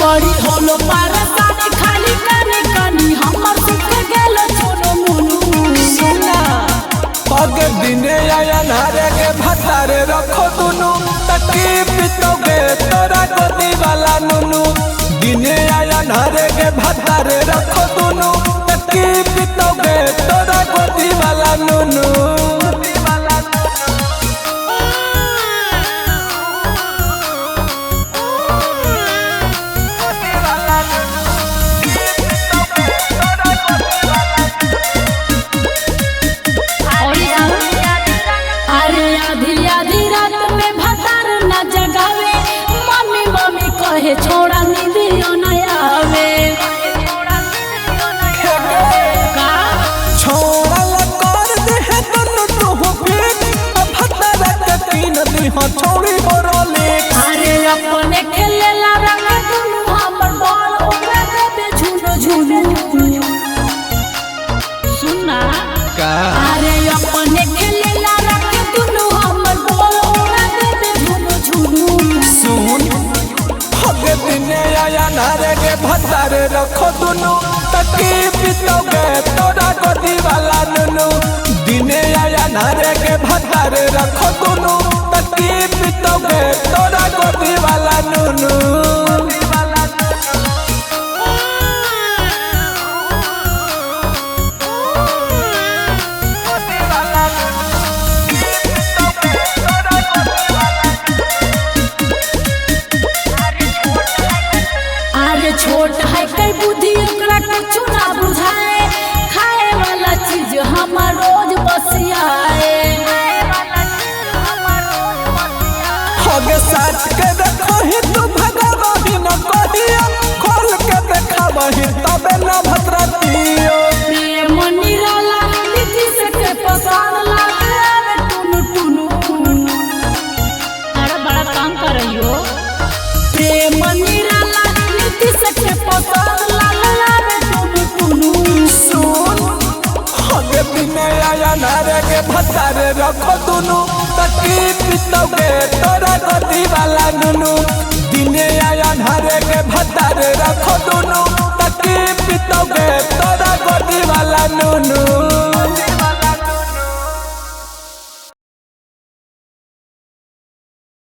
बड़ी होलो पारसानी खाली कानी कानी हमर सुख गेलो चुनो मुनु सुना पगे दिने आया नारे के भतारे रखो दुनु तकी पितोगे तोरा गोदी वाला नुनु दिने आया नारे के भतारे रखो दुनु तकी पितोगे तोरा गोदी वाला नुनु छोड़ा नींदियो न आवे छोड़ा कर दे है तनु तू पीठ भतरा के तीन दी हो छोड़ी बोरोले अरे अपने खेलेला रंग दुनु हमर बॉल ओकरा दे झुनो झुनो सुना का अरे अपने खेलेला रंग दुनु हमर बॉल ओकरा दे झुनो झुनो सुन हगे दिने आया नारे के भतारे रखो दुनु तकी पितोगे तोरा गोदी वाला नुनु दिने आया नारे के भतारे रखो दुनु तकी पितोगे तोरा गोदी वाला नुनु छोट है कई बुद्धि ओकरा कुछ ना बुझाए खाए वाला चीज हमर रोज बसियाए हगे साथ के देखो ही तू भगवाही न कहियो खोल के देखाबही तबे न भद्रतियो प्रेम निराला नीति से के पसान लागे टुनु टुनु अरे बड़ा काम कर रही हो प्रेम निराला सके पसंद लागे टुनु टुनु सुन हगे बिने आया नारे के भतारे रखो दुनु तकी पितोगे तोरा गोदी वाला नुनु दिने आया नारे के भतारे रखो दुनु तकी पितोगे तोरा गोदी वाला नुनु।